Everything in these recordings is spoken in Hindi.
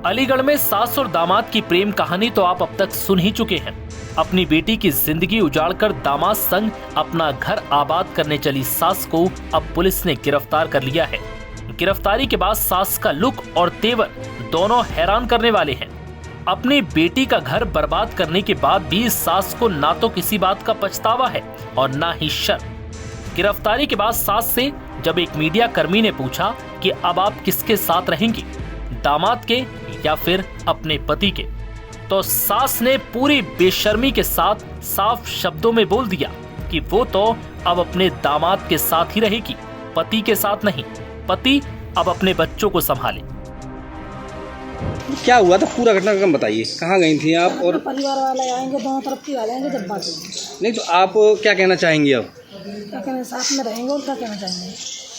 अलीगढ़ में सास और दामाद की प्रेम कहानी तो आप अब तक सुन ही चुके हैं। अपनी बेटी की जिंदगी उजाड़कर दामाद संग अपना घर आबाद करने चली सास को अब पुलिस ने गिरफ्तार कर लिया है। गिरफ्तारी के बाद सास का लुक और तेवर दोनों हैरान करने वाले हैं। अपनी बेटी का घर बर्बाद करने के बाद भी सास को ना तो किसी बात का पछतावा है और ना ही शर्म। गिरफ्तारी के बाद सास से जब एक मीडिया कर्मी ने पूछा कि अब आप किसके साथ रहेंगी, दामाद के या फिर अपने पति के, तो सास ने पूरी बेशर्मी के साथ साफ शब्दों में बोल दिया कि वो तो अब अपने दामाद के साथ ही रहेगी, पति के साथ नहीं। पति अब अपने बच्चों को संभाले। क्या हुआ था, पूरा घटनाक्रम बताइए। कहाँ गई थी आप? और परिवार वाले आएंगे, दोनों तरफ के वाले आएंगे, जब बात होगी। नहीं तो आप क्या कहना चाहेंगी अब? क्या कहना, साथ में रहेंगे और क्या कहना चाहेंगे।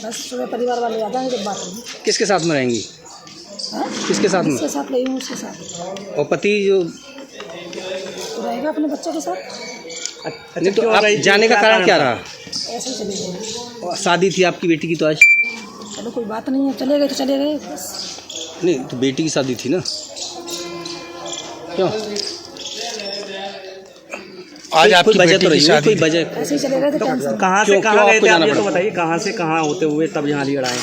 बस सुबह परिवार वाले आ जाएंगे, जब बात होगी। किसके साथ में रहेंगी? किसके साथ में? उसके साथ रहेंगे, उसके साथ। और पति जो तो रहेगा अपने बच्चों के साथ। नहीं तो आप जाने का कारण क्या रहा? ऐसे ही चले गए। शादी थी आपकी बेटी की तो आज? चलो कोई बात नहीं है, चले गए तो चले गए बस। नहीं तो बेटी की शादी थी ना, क्यों? आज आपकी बेटी की शादी कोई वजह? ऐसे ही चले गए थे। कहाँ से कहाँ गए थे आप, ये तो बताइए। कहाँ से कहाँ होते हुए तब यहाँ अलीगढ़ आए?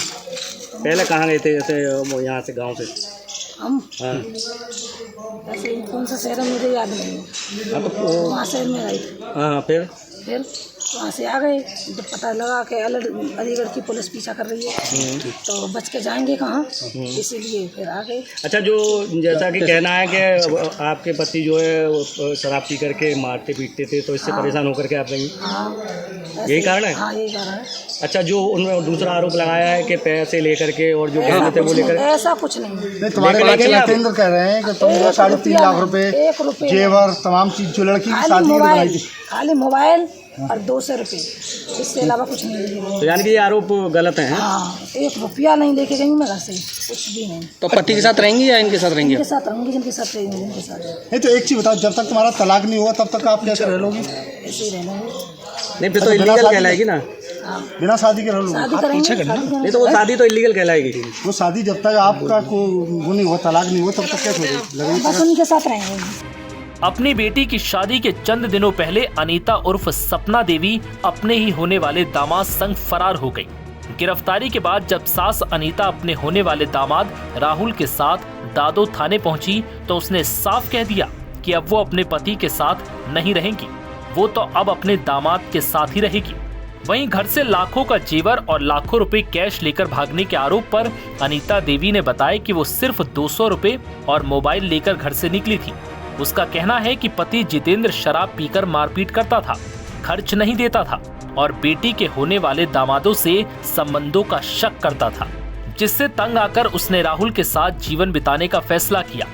पहले कहाँ गए थे, जैसे यहाँ से गांव से? हम हाँ ऐसे ही कौन सा शहर है मुझे याद नहीं है। वहाँ शहर में गए थे। हाँ, फिर वहाँ से आ गए। जब पता लगा कि अलीगढ़ की पुलिस पीछा कर रही है तो बच के जाएंगे कहाँ, इसीलिए फिर आ गए। अच्छा, जो जैसा कि कहना है कि आपके पति जो है वो शराब पी करके मारते पीटते थे, तो इससे परेशान होकर के आप गई? हाँ, यही कारण है? हाँ, यही कारण है। अच्छा, जो उन्होंने दूसरा आरोप लगाया है कि पैसे लेकर के और जो गहने थे वो लेकर, ऐसा कुछ नहीं। तुम्हारे लड़के कह रहे हैं कि तुम 3.5 लाख रुपए जेवर तमाम चीज जो लड़की की शादी में बनाई थी, खाली मोबाइल और 200 रुपये, इसके अलावा कुछ नहीं लेके। तो यानी कि ये आरोप गलत है? हाँ, 1 रुपया नहीं लेके गई मैं घर से, कुछ भी नहीं। तो पति के साथ रहेंगी या इनके साथ रहेंगी? इनके साथ रहूंगी, जिनके साथ रहेंगी उनके साथ। नहीं तो एक चीज बताओ, जब तक तुम्हारा तलाक नहीं हुआ तब तक आप कैसे रह लोगी? ऐसे ही रहना है। नहीं फिर तो इलीगल कहलाएगी ना, बिना शादी के रह लोगी? शादी करेंगे, नहीं तो वो शादी तो इलीगल कहलाएगी। वो शादी जब तक आपका वो नहीं हुआ, तलाक नहीं हुआ, तब तक कैसे होगी? बस उनके साथ रहेंगे। अपनी बेटी की शादी के चंद दिनों पहले अनीता उर्फ सपना देवी अपने ही होने वाले दामाद संग फरार हो गई। गिरफ्तारी के बाद जब सास अनीता अपने होने वाले दामाद राहुल के साथ दादो थाने पहुंची तो उसने साफ कह दिया कि अब वो अपने पति के साथ नहीं रहेंगी, वो तो अब अपने दामाद के साथ ही रहेगी। वहीं घर से लाखों का जेवर और लाखों रुपए कैश लेकर भागने के आरोप पर अनीता देवी ने बताया कि वो सिर्फ 200 रुपए और मोबाइल लेकर घर से निकली थी। उसका कहना है कि पति जितेंद्र शराब पीकर मारपीट करता था, खर्च नहीं देता था और बेटी के होने वाले दामादों से संबंधों का शक करता था, जिससे तंग आकर उसने राहुल के साथ जीवन बिताने का फैसला किया।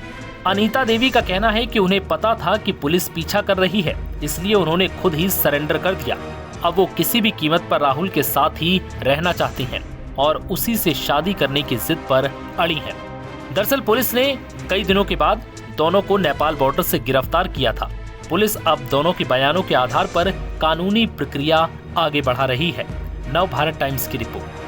अनीता देवी का कहना है कि उन्हें पता था कि पुलिस पीछा कर रही है, इसलिए उन्होंने खुद ही सरेंडर कर दिया। अब वो किसी भी कीमत पर राहुल के साथ ही रहना चाहती हैं और उसी से शादी करने की जिद पर अड़ी हैं। दरअसल पुलिस ने कई दिनों के बाद दोनों को नेपाल बॉर्डर से गिरफ्तार किया था। पुलिस अब दोनों के बयानों के आधार पर कानूनी प्रक्रिया आगे बढ़ा रही है। नव भारत टाइम्स की रिपोर्ट।